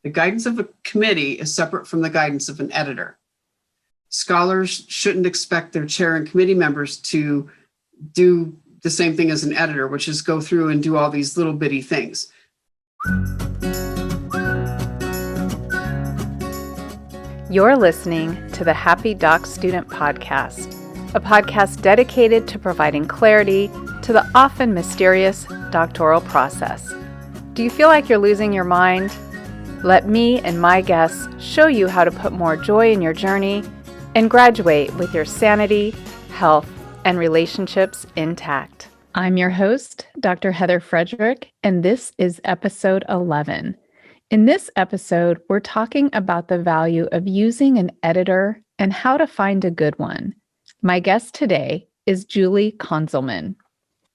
The guidance of a committee is separate from the guidance of an editor. Scholars shouldn't expect their chair and committee members to do the same thing as an editor, which is go through and do all these little bitty things. You're listening to the Happy Doc Student Podcast, a podcast dedicated to providing clarity to the often mysterious doctoral process. Do you feel like you're losing your mind? Let me and my guests show you how to put more joy in your journey and graduate with your sanity, health, and relationships intact. I'm your host, Dr. Heather Frederick, and this is episode 11. In this episode, we're talking about the value of using an editor and how to find a good one. My guest today is Julie Conzelmann.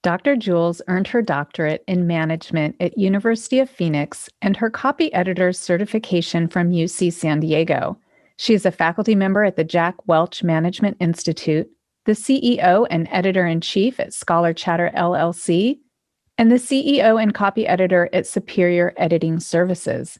Dr. Jules earned her doctorate in management at University of Phoenix and her copy editor's certification from UC San Diego. She is a faculty member at the Jack Welch Management Institute, the CEO and editor-in-chief at Scholar Chatter LLC, and the CEO and copy editor at Superior Editing Services.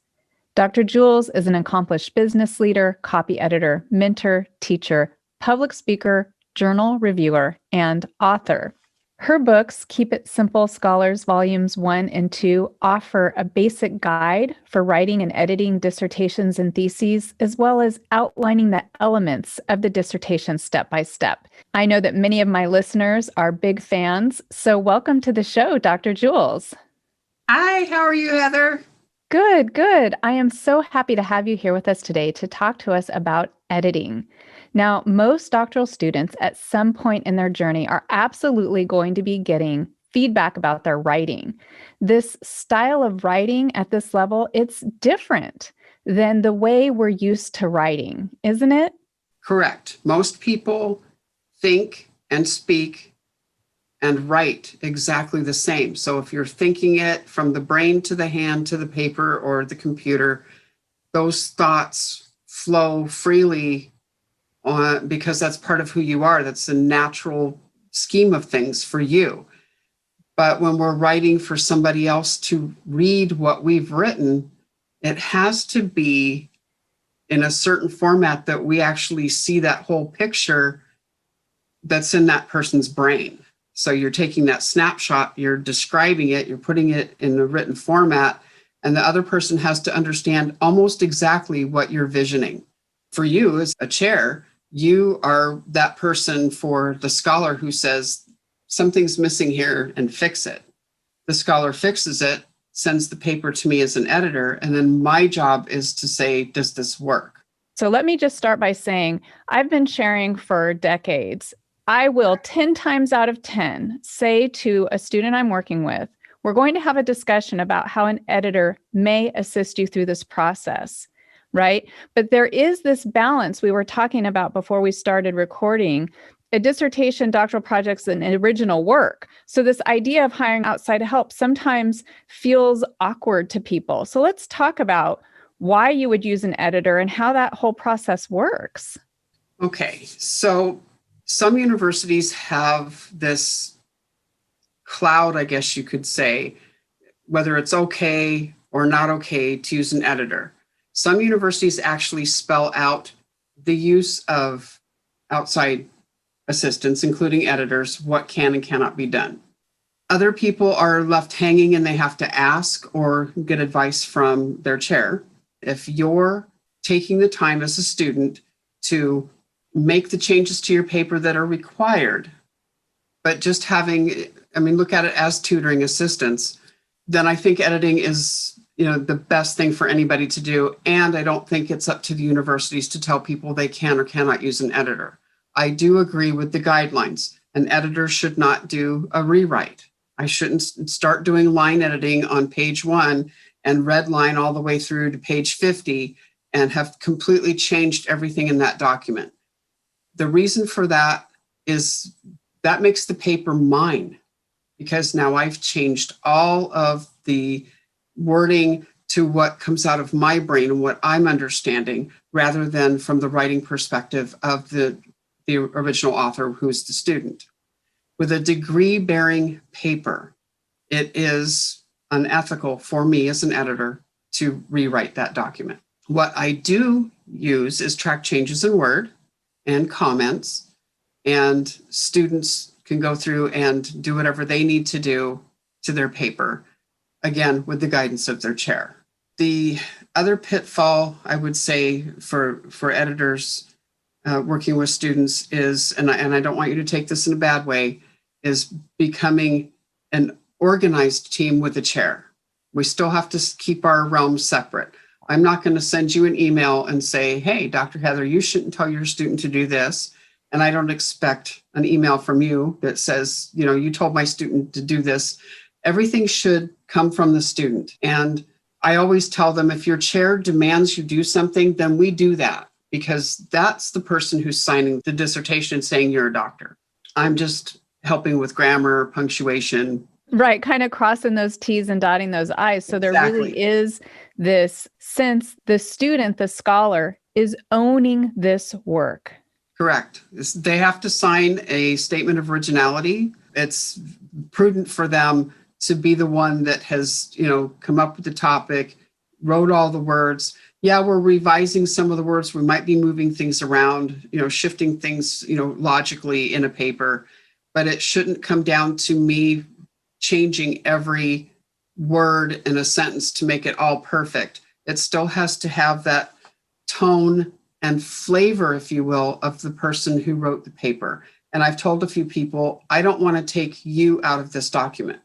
Dr. Jules is an accomplished business leader, copy editor, mentor, teacher, public speaker, journal reviewer, and author. Her books, Keep It Simple Scholars Volumes 1 and 2, offer a basic guide for writing and editing dissertations and theses, as well as outlining the elements of the dissertation step by step. I know that many of my listeners are big fans, so welcome to the show, Dr. Jules. Hi, how are you, Heather? Good. I am so happy to have you here with us today to talk to us about editing. Now, most doctoral students at some point in their journey are absolutely going to be getting feedback about their writing. This style of writing at this level, it's different than the way we're used to writing, isn't it? Correct. Most people think and speak and write exactly the same. So if you're thinking it from the brain to the hand to the paper or the computer, those thoughts flow freely because that's part of who you are. That's the natural scheme of things for you. But when we're writing for somebody else to read what we've written, it has to be in a certain format that we actually see that whole picture that's in that person's brain. So you're taking that snapshot, you're describing it, you're putting it in a written format, and the other person has to understand almost exactly what you're visioning. For you as a chair, you are that person for the scholar who says, something's missing here and fix it. The scholar fixes it, sends the paper to me as an editor, and then my job is to say, does this work? So let me just start by saying, I've been sharing for decades. I will 10 times out of 10 say to a student I'm working with, we're going to have a discussion about how an editor may assist you through this process. Right? But there is this balance we were talking about before we started recording. A dissertation, doctoral project's an original work. So this idea of hiring outside help sometimes feels awkward to people. So let's talk about why you would use an editor and how that whole process works. Okay, so some universities have this cloud, I guess you could say, whether it's okay or not okay to use an editor. Some universities actually spell out the use of outside assistants, including editors, what can and cannot be done. Other people are left hanging and they have to ask or get advice from their chair. If you're taking the time as a student to make the changes to your paper that are required, but just look at it as tutoring assistants, then I think editing is the best thing for anybody to do. And I don't think it's up to the universities to tell people they can or cannot use an editor. I do agree with the guidelines. An editor should not do a rewrite. I shouldn't start doing line editing on page 1 and red line all the way through to page 50 and have completely changed everything in that document. The reason for that is that makes the paper mine, because now I've changed all of the wording to what comes out of my brain and what I'm understanding, rather than from the writing perspective of the original author who's the student. With a degree-bearing paper, it is unethical for me as an editor to rewrite that document. What I do use is track changes in Word and comments, and students can go through and do whatever they need to do to their paper, again, with the guidance of their chair. The other pitfall, I would say, for editors working with students is, and I don't want you to take this in a bad way, is becoming an organized team with a chair. We still have to keep our realms separate. I'm not going to send you an email and say, hey, Dr. Heather, you shouldn't tell your student to do this. And I don't expect an email from you that says, you told my student to do this. Everything should come from the student. And I always tell them, if your chair demands you do something, then we do that, because that's the person who's signing the dissertation saying you're a doctor. I'm just helping with grammar, punctuation. Right, kind of crossing those T's and dotting those I's. So there really is this sense the student, the scholar, is owning this work. Correct. They have to sign a statement of originality. It's prudent for them to be the one that has, come up with the topic, wrote all the words. Yeah, we're revising some of the words. We might be moving things around, shifting things, logically in a paper, but it shouldn't come down to me changing every word in a sentence to make it all perfect. It still has to have that tone and flavor, if you will, of the person who wrote the paper. And I've told a few people, I don't want to take you out of this document.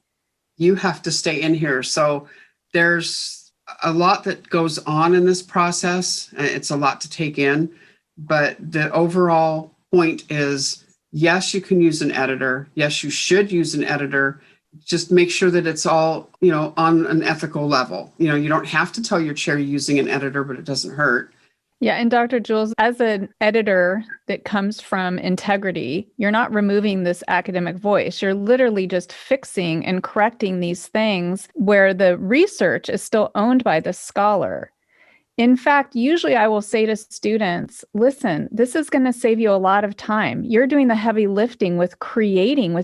You have to stay in here. So there's a lot that goes on in this process. It's a lot to take in, but the overall point is, yes, you can use an editor. Yes, you should use an editor. Just make sure that it's all, on an ethical level. You don't have to tell your chair you're using an editor, but it doesn't hurt. Yeah. And Dr. Jules, as an editor that comes from integrity, you're not removing this academic voice. You're literally just fixing and correcting these things where the research is still owned by the scholar. In fact, usually I will say to students, listen, this is going to save you a lot of time. You're doing the heavy lifting with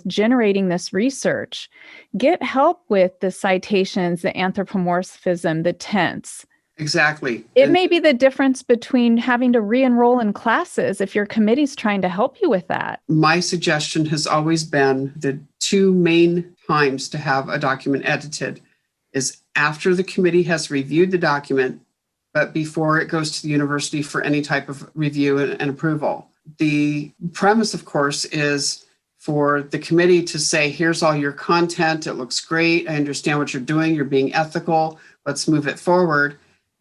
generating this research. Get help with the citations, the anthropomorphism, the tense. Exactly. It may be the difference between having to re-enroll in classes if your committee's trying to help you with that. My suggestion has always been the two main times to have a document edited is after the committee has reviewed the document, but before it goes to the university for any type of review and approval. The premise, of course, is for the committee to say, here's all your content. It looks great. I understand what you're doing. You're being ethical. Let's move it forward.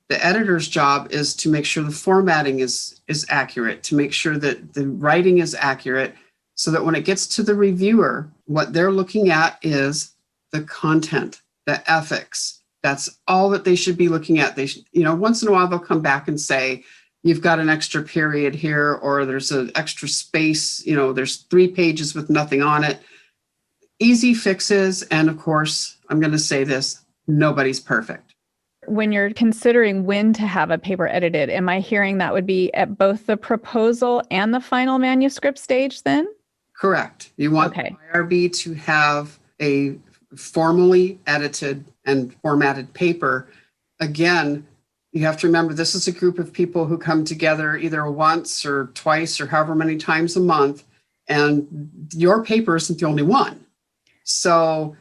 The editor's job is to make sure the formatting is accurate, to make sure that the writing is accurate, so that when it gets to the reviewer, what they're looking at is the content, the ethics. That's all that they should be looking at. They should, once in a while they'll come back and say, you've got an extra period here, or there's an extra space, there's 3 pages with nothing on it. Easy fixes. And of course, I'm going to say this, nobody's perfect. When you're considering when to have a paper edited, am I hearing that would be at both the proposal and the final manuscript stage then? Correct. You want the IRB to have a formally edited and formatted paper. Again, you have to remember this is a group of people who come together either once or twice or however many times a month, and your paper isn't the only one. So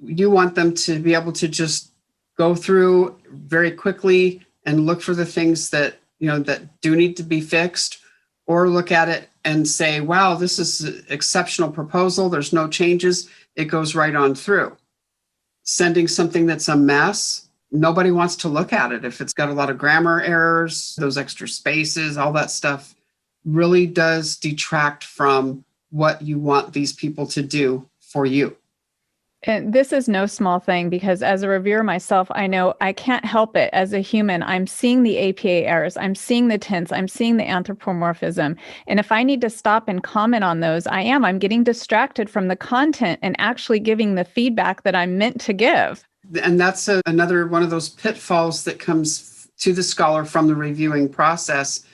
you want them to be able to just go through very quickly and look for the things that, that do need to be fixed, or look at it and say, wow, this is an exceptional proposal. There's no changes. It goes right on through. Sending something that's a mess, nobody wants to look at it. If it's got a lot of grammar errors, those extra spaces, all that stuff really does detract from what you want these people to do for you. And this is no small thing, because as a reviewer myself, I know I can't help it. As a human, I'm seeing the APA errors, I'm seeing the tense, I'm seeing the anthropomorphism. And if I need to stop and comment on those, I'm getting distracted from the content and actually giving the feedback that I'm meant to give. And that's another one of those pitfalls that comes to the scholar from the reviewing process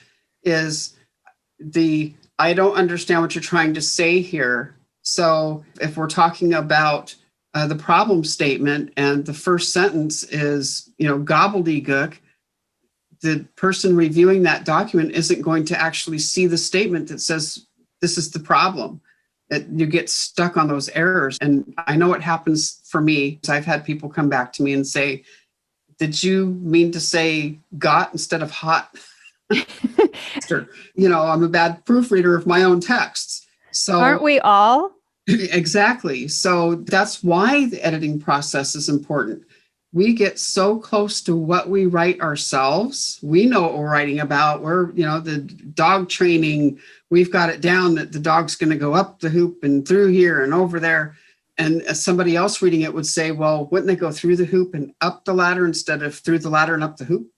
is I don't understand what you're trying to say here. So if we're talking about the problem statement and the first sentence is, gobbledygook, the person reviewing that document isn't going to actually see the statement that says this is the problem. That you get stuck on those errors. And I know it happens for me. I've had people come back to me and say, did you mean to say got instead of hot? I'm a bad proofreader of my own texts. So aren't we all? Exactly. So that's why the editing process is important. We get so close to what we write ourselves. We know what we're writing about. We're, the dog training, we've got it down that the dog's going to go up the hoop and through here and over there. And somebody else reading it would say, well, wouldn't they go through the hoop and up the ladder instead of through the ladder and up the hoop?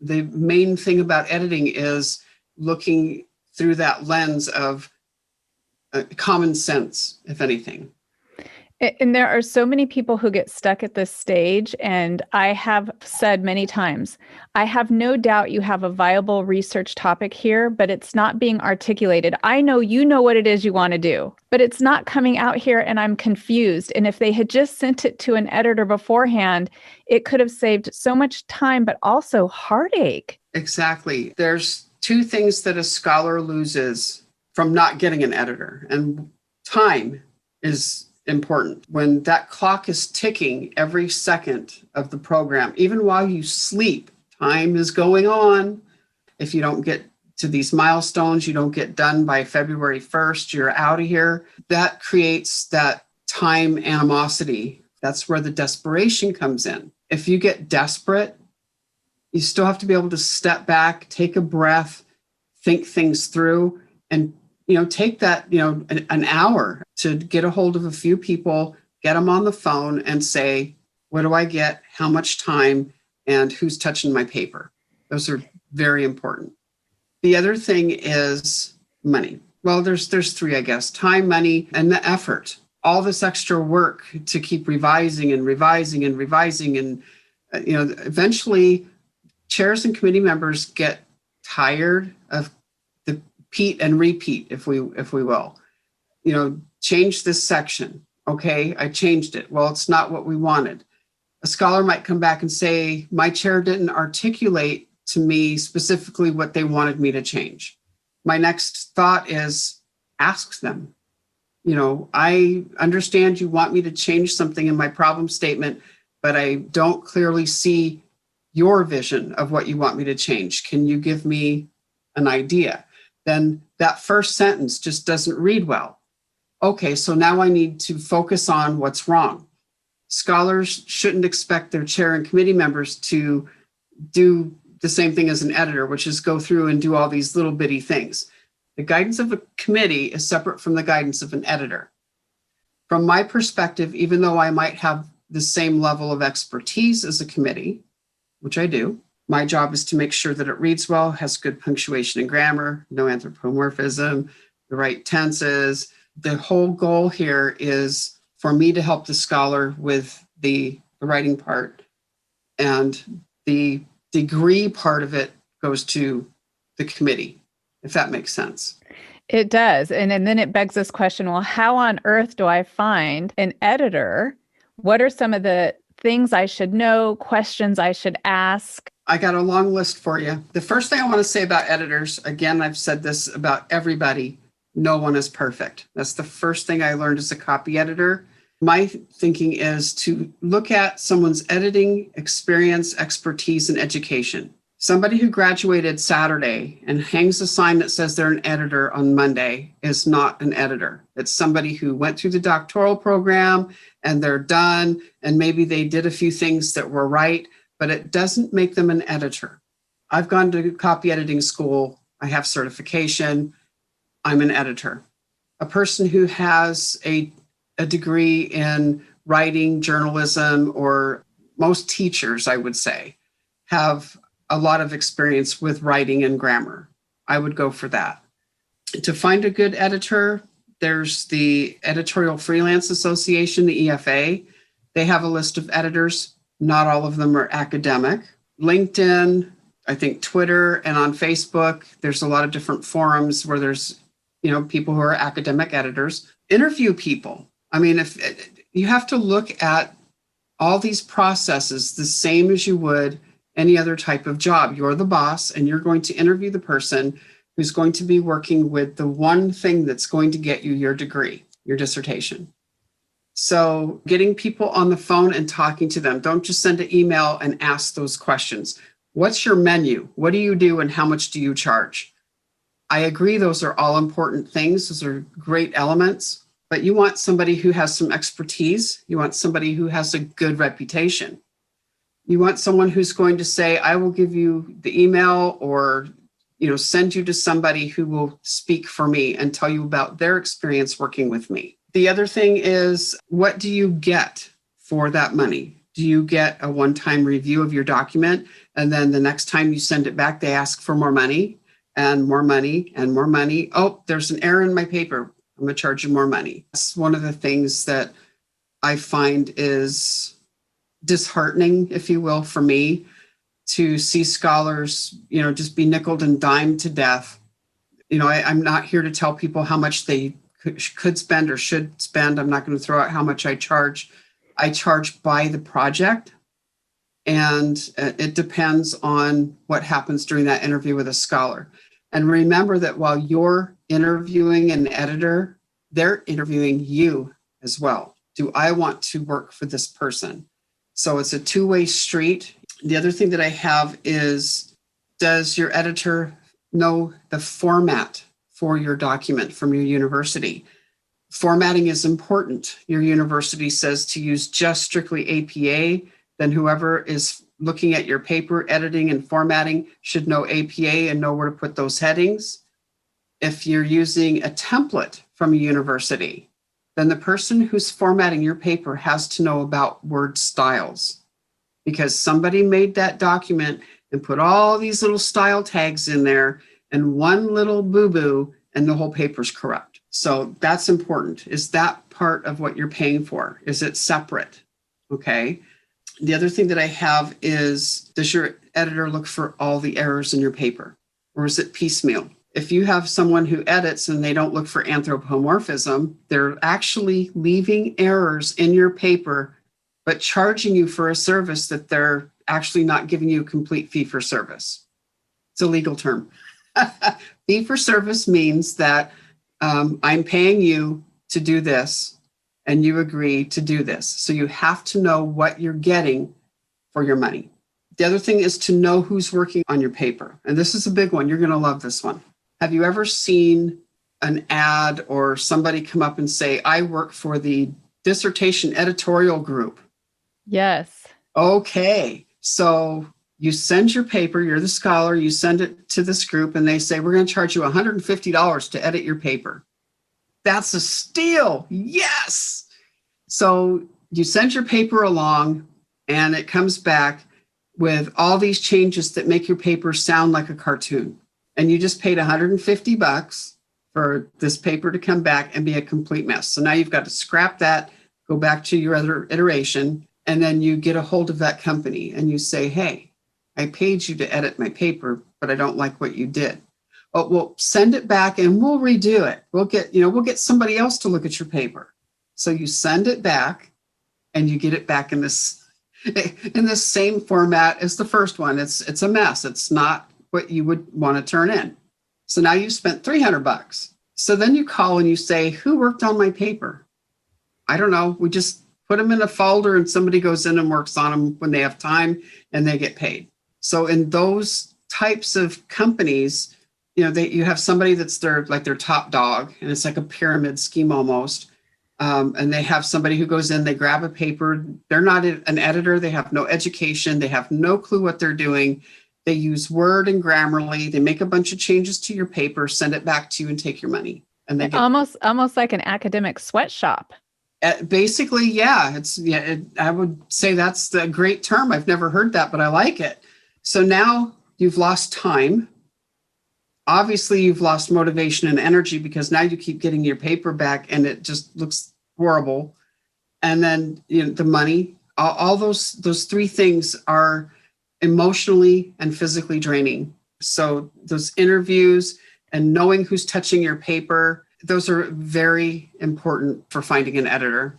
The main thing about editing is looking through that lens of common sense, if anything. And there are so many people who get stuck at this stage. And I have said many times, I have no doubt you have a viable research topic here, but it's not being articulated. I know you know what it is you want to do, but it's not coming out here and I'm confused. And if they had just sent it to an editor beforehand, it could have saved so much time, but also heartache. Exactly. There's two things that a scholar loses from not getting an editor, and time is important. When that clock is ticking every second of the program, even while you sleep, time is going on. If you don't get to these milestones, you don't get done by February 1st, you're out of here. That creates that time animosity. That's where the desperation comes in. If you get desperate, you still have to be able to step back, take a breath, think things through, and take that, an hour to get a hold of a few people, get them on the phone and say, what do I get? How much time? And who's touching my paper? Those are very important. The other thing is money. Well, there's three, I guess: time, money, and the effort. All this extra work to keep revising and revising and revising. And, eventually chairs and committee members get tired of the repeat and repeat, if we will. Change this section. Okay, I changed it. Well, it's not what we wanted. A scholar might come back and say, my chair didn't articulate to me specifically what they wanted me to change. My next thought is ask them. I understand you want me to change something in my problem statement, but I don't clearly see your vision of what you want me to change. Can you give me an idea? Then that first sentence just doesn't read well. Okay, so now I need to focus on what's wrong. Scholars shouldn't expect their chair and committee members to do the same thing as an editor, which is go through and do all these little bitty things. The guidance of a committee is separate from the guidance of an editor. From my perspective, even though I might have the same level of expertise as a committee, which I do, my job is to make sure that it reads well, has good punctuation and grammar, no anthropomorphism, the right tenses. The whole goal here is for me to help the scholar with the writing part, and the degree part of it goes to the committee, if that makes sense. It does. And then it begs this question, well, how on earth do I find an editor? What are some of the things I should know, questions I should ask? I got a long list for you. The first thing I want to say about editors, again, I've said this about everybody, no one is perfect. That's the first thing I learned as a copy editor. My thinking is to look at someone's editing experience, expertise, and education. Somebody who graduated Saturday and hangs a sign that says they're an editor on Monday is not an editor. It's somebody who went through the doctoral program and they're done, and maybe they did a few things that were right, but it doesn't make them an editor. I've gone to copy editing school. I have certification. I'm an editor. A person who has a degree in writing, journalism, or most teachers, I would say, have a lot of experience with writing and grammar. I would go for that. To find a good editor, there's the Editorial Freelance Association, the EFA. They have a list of editors. Not all of them are academic. LinkedIn, I think Twitter, and on Facebook, there's a lot of different forums where there's, people who are academic editors. Interview people. I mean, if you have to look at all these processes the same as you would any other type of job. You're the boss, and you're going to interview the person who's going to be working with the one thing that's going to get you your degree, your dissertation. So getting people on the phone and talking to them, don't just send an email and ask those questions. What's your menu? What do you do and how much do you charge? I agree, those are all important things. Those are great elements, but you want somebody who has some expertise. You want somebody who has a good reputation. You want someone who's going to say, I will give you the email or send you to somebody who will speak for me and tell you about their experience working with me. The other thing is, what do you get for that money? Do you get a one-time review of your document, and then the next time you send it back, they ask for more money and more money and more money? Oh, there's an error in my paper. I'm going to charge you more money. That's one of the things that I find is disheartening, if you will, for me, to see scholars, just be nickeled and dimed to death. I'm not here to tell people how much they could spend or should spend. I'm not going to throw out how much I charge. I charge by the project, and it depends on what happens during that interview with a scholar. And remember that while you're interviewing an editor, they're interviewing you as well. Do I want to work for this person? So it's a two-way street. The other thing that I have is, does your editor know the format for your document from your university? Formatting is important. Your university says to use just strictly APA, then whoever is looking at your paper, editing and formatting should know APA and know where to put those headings. If you're using a template from a university, then the person who's formatting your paper has to know about word styles, because somebody made that document and put all these little style tags in there, and one little boo-boo and the whole paper's corrupt. So that's important. Is that part of what you're paying for? Is it separate? Okay. The other thing that I have is, does your editor look for all the errors in your paper, or is it piecemeal? If you have someone who edits and they don't look for anthropomorphism, they're actually leaving errors in your paper, but charging you for a service that they're actually not giving you a complete fee for service. It's a legal term. Fee for service means that I'm paying you to do this, and you agree to do this. So you have to know what you're getting for your money. The other thing is to know who's working on your paper. And this is a big one. You're going to love this one. Have you ever seen an ad or somebody come up and say, I work for the dissertation editorial group? Yes. Okay. So you send your paper, you're the scholar, you send it to this group, and they say, we're going to charge you $150 to edit your paper. That's a steal. Yes. So you send your paper along, and it comes back with all these changes that make your paper sound like a cartoon. And you just paid $150 for this paper to come back and be a complete mess. So now you've got to scrap that, go back to your other iteration, and then you get a hold of that company and you say, hey, I paid you to edit my paper, but I don't like what you did. Oh, well, send it back and we'll redo it. We'll get somebody else to look at your paper. So you send it back and you get it back in this same format as the first one. It's a mess. It's not what you would want to turn in. So now you spent $300. So then you call and you say, who worked on my paper? I don't know. We just put them in a folder and somebody goes in and works on them when they have time and they get paid. So in those types of companies, you have somebody that's their top dog, and it's like a pyramid scheme almost. And they have somebody who goes in, they grab a paper. They're not an editor. They have no education. They have no clue what they're doing. They use Word and Grammarly. They make a bunch of changes to your paper, send it back to you, and take your money. And they get almost like an academic sweatshop. Basically, yeah. I would say that's the great term. I've never heard that, but I like it. So now you've lost time. Obviously, you've lost motivation and energy because now you keep getting your paper back and it just looks horrible. And then the money, all those three things are emotionally and physically draining. So those interviews and knowing who's touching your paper, those are very important for finding an editor.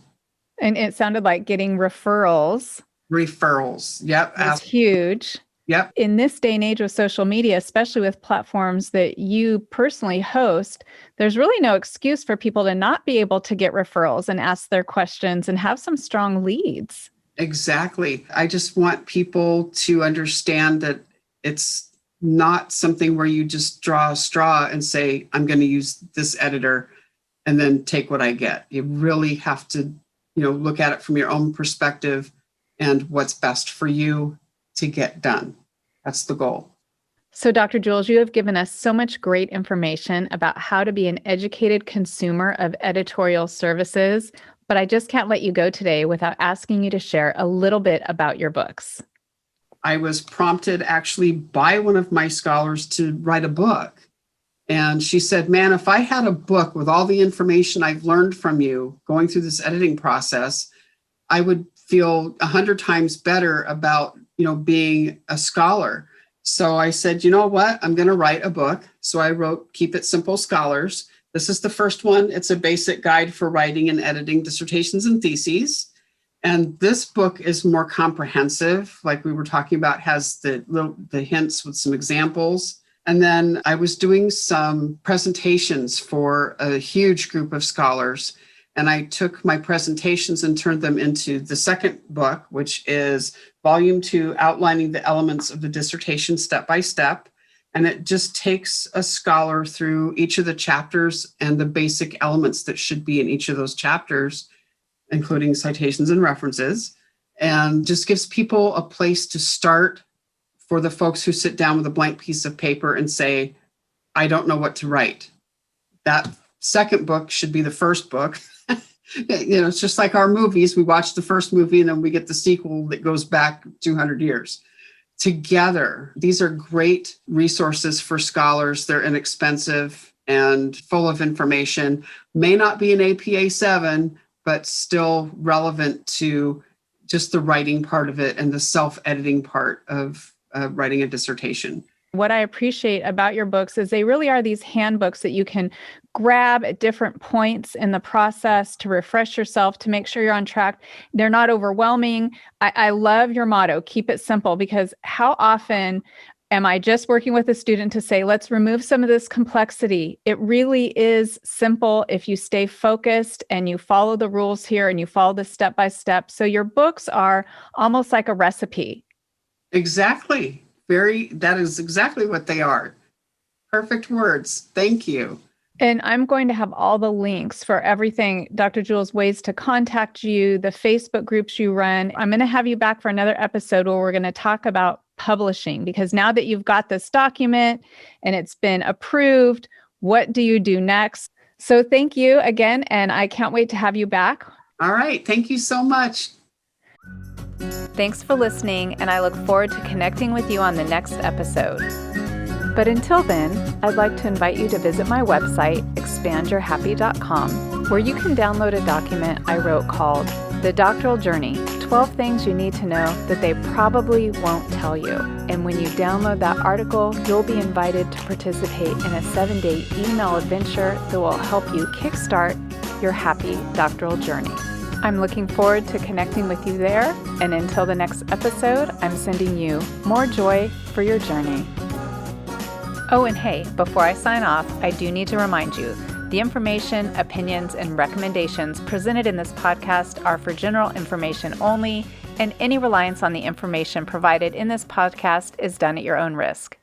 And it sounded like getting referrals Referrals. Yep. is huge. Yep. In this day and age with social media, especially with platforms that you personally host, there's really no excuse for people to not be able to get referrals and ask their questions and have some strong leads. Exactly. I just want people to understand that it's not something where you just draw a straw and say, I'm going to use this editor and then take what I get. You really have to, look at it from your own perspective and what's best for you to get done. That's the goal. So, Dr. Jules, you have given us so much great information about how to be an educated consumer of editorial services, but I just can't let you go today without asking you to share a little bit about your books. I was prompted actually by one of my scholars to write a book. And she said, man, if I had a book with all the information I've learned from you going through this editing process, I would feel 100 times better about, being a scholar. So I said, you know what? I'm going to write a book. So I wrote Keep It Simple Scholars. This is the first one. It's a basic guide for writing and editing dissertations and theses. And this book is more comprehensive, like we were talking about, has the hints with some examples. And then I was doing some presentations for a huge group of scholars. And I took my presentations and turned them into the second book, which is Volume 2, Outlining the Elements of the Dissertation Step by Step. And it just takes a scholar through each of the chapters and the basic elements that should be in each of those chapters, including citations and references, and just gives people a place to start for the folks who sit down with a blank piece of paper and say, I don't know what to write. That second book should be the first book. It's just like our movies. We watch the first movie and then we get the sequel that goes back 200 years. Together, these are great resources for scholars. They're inexpensive and full of information. May not be an APA 7, but still relevant to just the writing part of it and the self-editing part of writing a dissertation. What I appreciate about your books is they really are these handbooks that you can grab at different points in the process to refresh yourself, to make sure you're on track. They're not overwhelming. I love your motto, keep it simple, because how often am I just working with a student to say, let's remove some of this complexity? It really is simple if you stay focused and you follow the rules here and you follow the step by step. So your books are almost like a recipe. Exactly. That is exactly what they are. Perfect words. Thank you. And I'm going to have all the links for everything, Dr. Jules, ways to contact you, the Facebook groups you run. I'm going to have you back for another episode where we're going to talk about publishing, because now that you've got this document and it's been approved, what do you do next? So thank you again, and I can't wait to have you back. All right. Thank you so much. Thanks for listening, and I look forward to connecting with you on the next episode. But until then, I'd like to invite you to visit my website, expandyourhappy.com, where you can download a document I wrote called The Doctoral Journey, 12 Things You Need to Know That They Probably Won't Tell You. And when you download that article, you'll be invited to participate in a 7-day email adventure that will help you kickstart your happy doctoral journey. I'm looking forward to connecting with you there, and until the next episode, I'm sending you more joy for your journey. Oh, and hey, before I sign off, I do need to remind you, the information, opinions, and recommendations presented in this podcast are for general information only, and any reliance on the information provided in this podcast is done at your own risk.